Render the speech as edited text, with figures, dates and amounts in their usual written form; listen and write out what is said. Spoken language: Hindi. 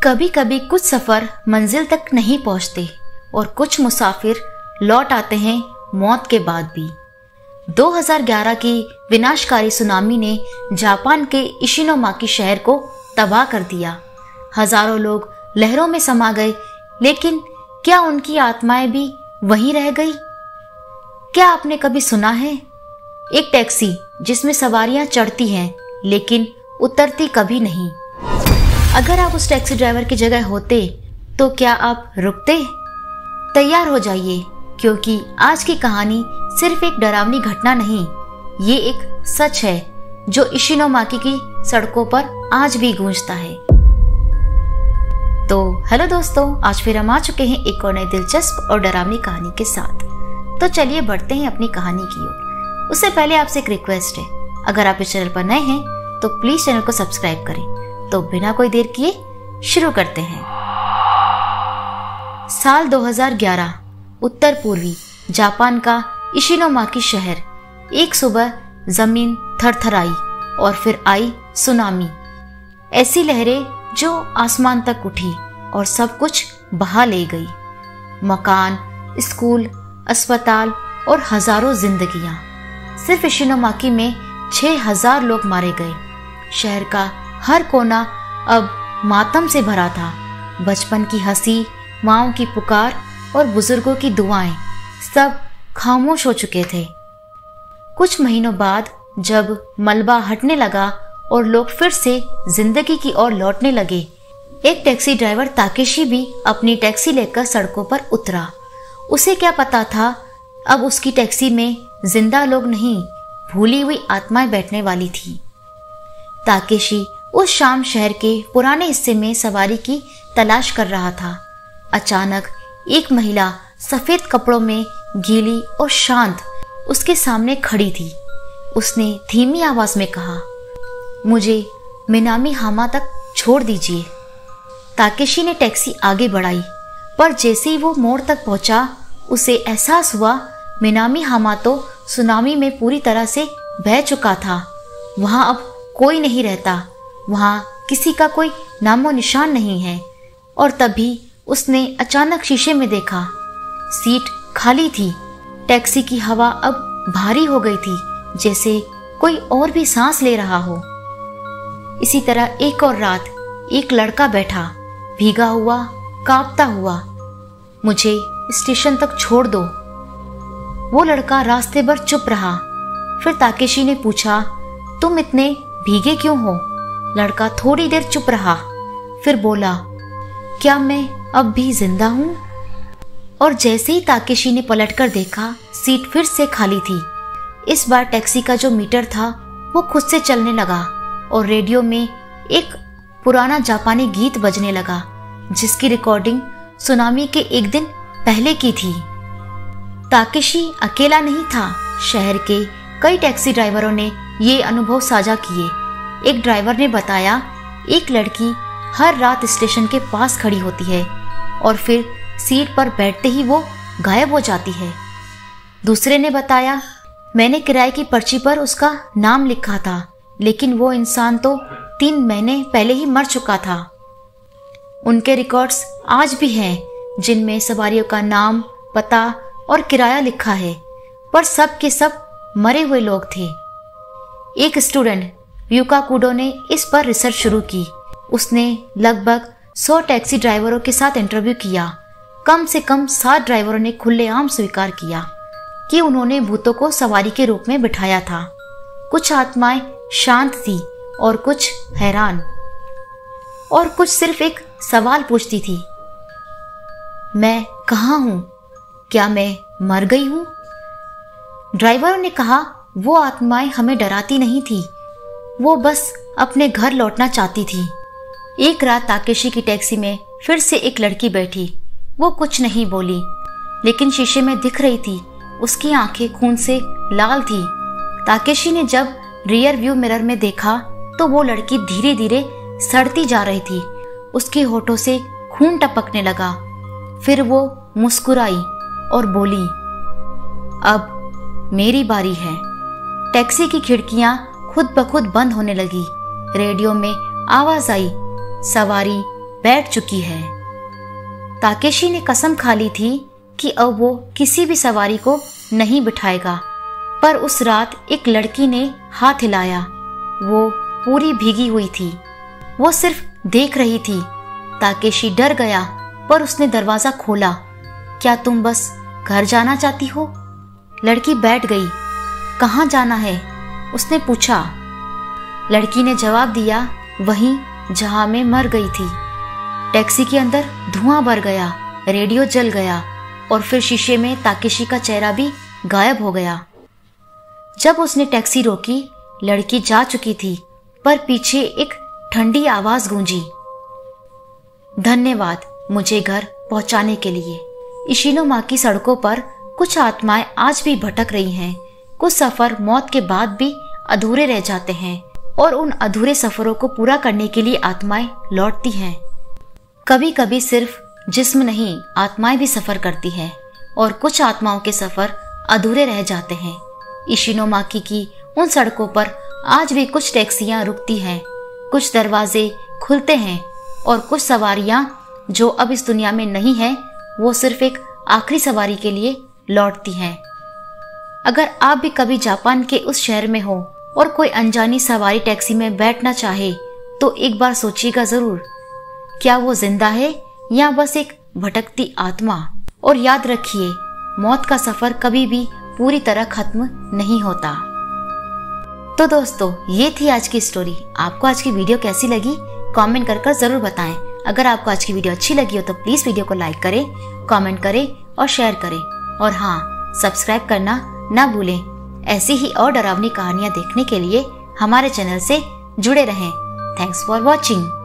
कभी कभी कुछ सफर मंजिल तक नहीं पहुंचते और कुछ मुसाफिर लौट आते हैं मौत के बाद भी। 2011 की विनाशकारी सुनामी ने जापान के इशिनोमाकी शहर को तबाह कर दिया। हजारों लोग लहरों में समा गए, लेकिन क्या उनकी आत्माएं भी वहीं रह गई? क्या आपने कभी सुना है एक टैक्सी जिसमें सवारियां चढ़ती हैं लेकिन उतरती कभी नहीं? अगर आप उस टैक्सी ड्राइवर की जगह होते तो क्या आप रुकते? तैयार हो जाइए, क्योंकि आज की कहानी सिर्फ एक डरावनी घटना नहीं, ये एक सच है जो इशिनोमाकी की सड़कों पर आज भी गूंजता है। तो हेलो दोस्तों, आज फिर हम आ चुके हैं एक और नई दिलचस्प और डरावनी कहानी के साथ। तो चलिए बढ़ते हैं अपनी कहानी की ओर। उससे पहले आपसे एक रिक्वेस्ट है, अगर आप इस चैनल पर नए हैं तो प्लीज चैनल को सब्सक्राइब करें। तो बिना कोई देर किए शुरू करते हैं। साल 2011, उत्तर पूर्वी जापान का इशिनोमाकी शहर। एक सुबह जमीन थरथराई और फिर आई सुनामी। ऐसी लहरें जो आसमान तक उठी और सब कुछ बहा ले गई। मकान, स्कूल, अस्पताल और हजारों जिंदगियां। सिर्फ इशिनोमाकी में 6000 लोग मारे गए। शहर का हर कोना अब मातम से भरा था। बचपन की हंसी, माँओं की पुकार और बुजुर्गों की दुआएं सब खामोश हो चुके थे। कुछ महीनों बाद जब मलबा हटने लगा और लोग फिर से जिंदगी की ओर लौटने लगे, एक टैक्सी ड्राइवर ताकेशी भी अपनी टैक्सी लेकर सड़कों पर उतरा। उसे क्या पता था, अब उसकी टैक्सी में जिंदा लोग नहीं, भूली हुई आत्माएं बैठने वाली थी। ताकेशी उस शाम शहर के पुराने हिस्से में सवारी की तलाश कर रहा था। अचानक एक महिला सफेद कपड़ों में गीली और शांत उसके सामने खड़ी थी। उसने धीमी आवाज में कहा, मुझे मिनामी हामा तक छोड़ दीजिए। ताकेशी ने टैक्सी आगे बढ़ाई, पर जैसे ही वो मोड़ तक पहुंचा, उसे एहसास हुआ मिनामी हामा तो सुनामी में पूरी तरह से बह चुका था। वहां अब कोई नहीं रहता, वहां किसी का कोई नामो निशान नहीं है। और तभी उसने अचानक शीशे में देखा, सीट खाली थी। टैक्सी की हवा अब भारी हो गई थी, जैसे कोई और भी सांस ले रहा हो। इसी तरह एक और रात एक लड़का बैठा, भीगा हुआ, कांपता हुआ। मुझे स्टेशन तक छोड़ दो। वो लड़का रास्ते भर चुप रहा। फिर ताकेशी ने पूछा, तुम इतने भीगे क्यों हो? लड़का थोड़ी देर चुप रहा, फिर बोला, क्या मैं अब भी जिंदा हूं? और जैसे ही ताकेशी ने पलटकर देखा, सीट फिर से खाली थी। इस बार टैक्सी का जो मीटर था वो खुद से चलने लगा और रेडियो में एक पुराना जापानी गीत बजने लगा, जिसकी रिकॉर्डिंग सुनामी के एक दिन पहले की थी। ताकेशी अकेला नहीं था। शहर के कई टैक्सी ड्राइवरों ने ये अनुभव साझा किए। एक ड्राइवर ने बताया, एक लड़की हर रात स्टेशन के पास खड़ी होती है और फिर सीट पर बैठते ही वो गायब हो जाती है। दूसरे ने बताया, मैंने किराए की पर्ची पर उसका नाम लिखा था, लेकिन वो इंसान तो 3 महीने पहले ही मर चुका था। उनके रिकॉर्ड्स आज भी हैं, जिनमें सवारियों का नाम, पता और किराया लिखा है, पर सब के सब मरे हुए लोग थे। एक स्टूडेंट युका कुडो ने इस पर रिसर्च शुरू की। उसने लगभग 100 टैक्सी ड्राइवरों के साथ इंटरव्यू किया। कम से कम 7 ड्राइवरों ने खुलेआम स्वीकार किया कि उन्होंने भूतों को सवारी के रूप में बिठाया था। कुछ आत्माएं शांत थी और कुछ हैरान, और कुछ सिर्फ एक सवाल पूछती थी, मैं कहाँ हूं? क्या मैं मर गई हूं? ड्राइवरों ने कहा, वो आत्माएं हमें डराती नहीं थी, वो बस अपने घर लौटना चाहती थी। एक रात ताकेशी की टैक्सी में फिर से एक लड़की बैठी। वो कुछ नहीं बोली, लेकिन शीशे में दिख रही थी। उसकी आंखें खून से लाल थी। ताकेशी ने जब रियर व्यू मिरर में देखा तो वो लड़की धीरे धीरे सड़ती जा रही थी। उसके होठों से खून टपकने लगा। फिर वो मुस्कुराई और बोली, अब मेरी बारी है। टैक्सी की खिड़कियां खुद ब खुद बंद होने लगी। रेडियो में आवाज आई, सवारी बैठ चुकी है। ताकेशी ने कसम खा ली थी कि अब वो किसी भी सवारी को नहीं बिठाएगा, पर उस रात एक लड़की ने हाथ हिलाया। वो पूरी भीगी हुई थी। वो सिर्फ देख रही थी। ताकेशी डर गया, पर उसने दरवाजा खोला। क्या तुम बस घर जाना चाहती हो? लड़की बैठ गई। कहाँ जाना है? उसने पूछा। लड़की ने जवाब दिया, वहीं जहां मैं मर गई थी। टैक्सी के अंदर धुआं भर गया, रेडियो जल गया और फिर शीशे में ताकेशी का चेहरा भी गायब हो गया। जब उसने टैक्सी रोकी, लड़की जा चुकी थी, पर पीछे एक ठंडी आवाज गूंजी, धन्यवाद मुझे घर पहुंचाने के लिए। इशिनोमाकी सड़कों पर कुछ आत्माएं आज भी भटक रही हैं। कुछ सफर मौत के बाद भी अधूरे रह जाते हैं और उन अधूरे सफरों को पूरा करने के लिए आत्माएं लौटती हैं। कभी कभी सिर्फ जिस्म नहीं, आत्माएं भी सफर करती हैं और कुछ आत्माओं के सफर अधूरे रह जाते हैं। इशिनोमाकी की उन सड़कों पर आज भी कुछ टैक्सियां रुकती हैं, कुछ दरवाजे खुलते हैं और कुछ सवारियां जो अब इस दुनिया में नहीं हैं, वो सिर्फ एक आखिरी सवारी के लिए लौटती हैं। अगर आप भी कभी जापान के उस शहर में हो और कोई अनजानी सवारी टैक्सी में बैठना चाहे, तो एक बार सोचिएगा जरूर, क्या वो जिंदा है या बस एक भटकती आत्मा। और याद रखिए, मौत का सफर कभी भी पूरी तरह खत्म नहीं होता। तो दोस्तों, ये थी आज की स्टोरी। आपको आज की वीडियो कैसी लगी कमेंट कर जरूर बताएं। अगर आपको आज की वीडियो अच्छी लगी हो तो प्लीज वीडियो को लाइक करें, कमेंट करें और शेयर करें। और हाँ, सब्सक्राइब करना ना भूलें। ऐसी ही और डरावनी कहानियां देखने के लिए हमारे चैनल से जुड़े रहें। Thanks for watching.